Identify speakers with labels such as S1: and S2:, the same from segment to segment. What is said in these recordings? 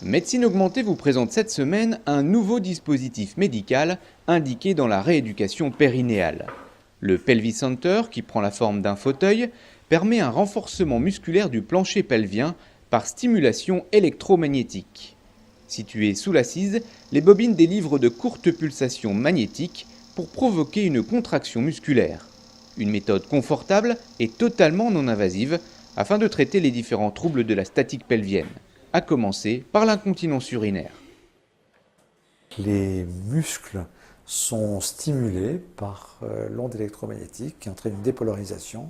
S1: Médecine Augmentée vous présente cette semaine un nouveau dispositif médical indiqué dans la rééducation périnéale. Le Pelvis Center, qui prend la forme d'un fauteuil, permet un renforcement musculaire du plancher pelvien par stimulation électromagnétique. Situées sous l'assise, les bobines délivrent de courtes pulsations magnétiques pour provoquer une contraction musculaire. Une méthode confortable et totalement non invasive afin de traiter les différents troubles de la statique pelvienne, à commencer par l'incontinence urinaire.
S2: Les muscles sont stimulés par l'onde électromagnétique qui entraîne une dépolarisation.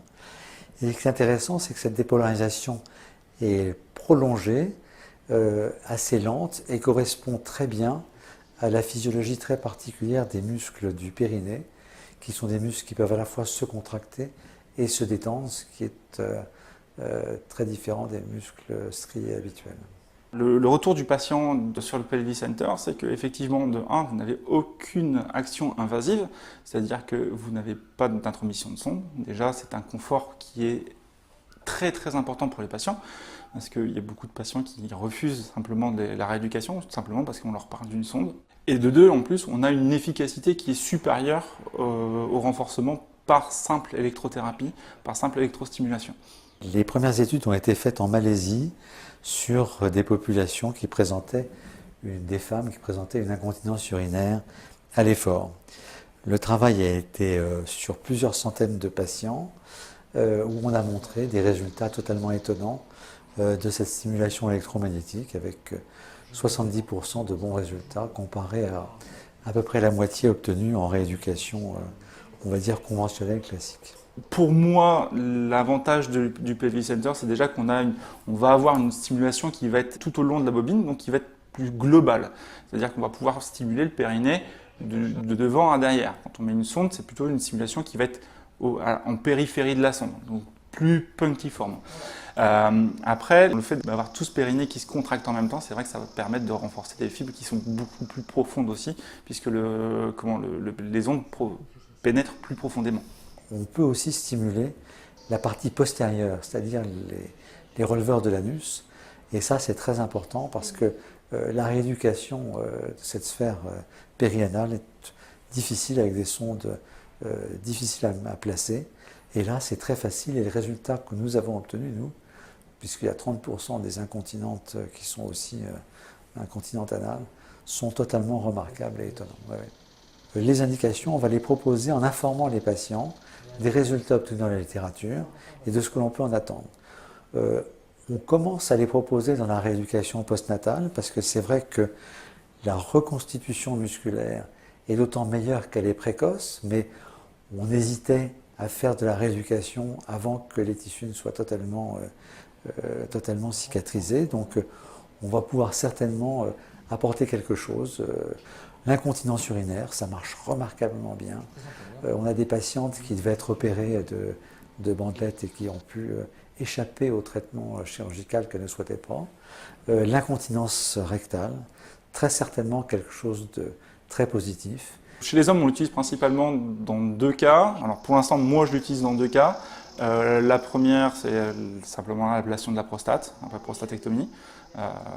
S2: Et ce qui est intéressant, c'est que cette dépolarisation est prolongée, assez lente et correspond très bien à la physiologie très particulière des muscles du périnée, qui sont des muscles qui peuvent à la fois se contracter et se détendre, ce qui est très différent des muscles striés habituels.
S3: Le retour du patient sur le Pelvis Center, c'est qu'effectivement, de 1, vous n'avez aucune action invasive, c'est-à-dire que vous n'avez pas d'intromission de sonde. Déjà, c'est un confort qui est très très important pour les patients, parce qu'il y a beaucoup de patients qui refusent simplement la rééducation, tout simplement parce qu'on leur parle d'une sonde. Et de 2, en plus, on a une efficacité qui est supérieure au renforcement par simple électrothérapie, par simple électrostimulation.
S2: Les premières études ont été faites en Malaisie sur des populations qui présentaient, des femmes qui présentaient une incontinence urinaire à l'effort. Le travail a été sur plusieurs centaines de patients où on a montré des résultats totalement étonnants de cette stimulation électromagnétique avec 70% de bons résultats comparé à peu près la moitié obtenue en rééducation, on va dire conventionnelle classique.
S3: Pour moi, l'avantage du Pelvis Center, c'est déjà qu'on va avoir une stimulation qui va être tout au long de la bobine, donc qui va être plus globale. C'est-à-dire qu'on va pouvoir stimuler le périnée de devant à derrière. Quand on met une sonde, c'est plutôt une stimulation qui va être en périphérie de la sonde, donc plus punctiforme. Après, le fait d'avoir tout ce périnée qui se contracte en même temps, c'est vrai que ça va permettre de renforcer des fibres qui sont beaucoup plus profondes aussi, puisque les ondes pénètrent plus profondément.
S2: On peut aussi stimuler la partie postérieure, c'est-à-dire les releveurs de l'anus. Et ça, c'est très important parce que la rééducation de cette sphère périanale est difficile avec des sondes difficiles à placer. Et là, c'est très facile. Et les résultats que nous avons obtenus, nous, puisqu'il y a 30% des incontinentes qui sont aussi incontinentes anales, sont totalement remarquables et étonnants. Ouais, ouais. Les indications, on va les proposer en informant les patients des résultats obtenus dans la littérature et de ce que l'on peut en attendre. On commence à les proposer dans la rééducation postnatale parce que c'est vrai que la reconstitution musculaire est d'autant meilleure qu'elle est précoce, mais on hésitait à faire de la rééducation avant que les tissus ne soient totalement cicatrisés. Donc on va pouvoir certainement apporter quelque chose. L'incontinence urinaire, ça marche remarquablement bien. On a des patientes qui devaient être opérées de bandelettes et qui ont pu échapper au traitement chirurgical qu'elles ne souhaitaient pas. L'incontinence rectale, très certainement quelque chose de très positif.
S3: Chez les hommes, on l'utilise principalement dans 2 cas. Alors pour l'instant, moi je l'utilise dans 2 cas. La première, c'est simplement l'ablation de la prostate, après prostatectomie.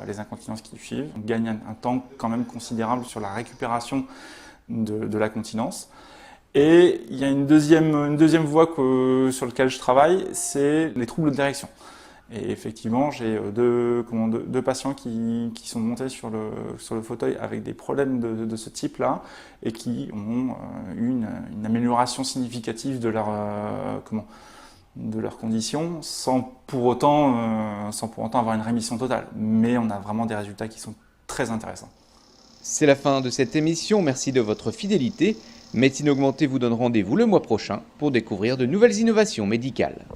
S3: Les incontinences qui suivent. On gagne un temps quand même considérable sur la récupération de la continence. Et il y a une deuxième voie sur laquelle je travaille, c'est les troubles de d'érection. Et effectivement, j'ai deux patients qui sont montés sur le fauteuil avec des problèmes de ce type-là et qui ont eu une amélioration significative de leurs conditions sans pour autant avoir une rémission totale. Mais on a vraiment des résultats qui sont très intéressants.
S1: C'est la fin de cette émission, merci de votre fidélité. Médecine Augmentée vous donne rendez-vous le mois prochain pour découvrir de nouvelles innovations médicales.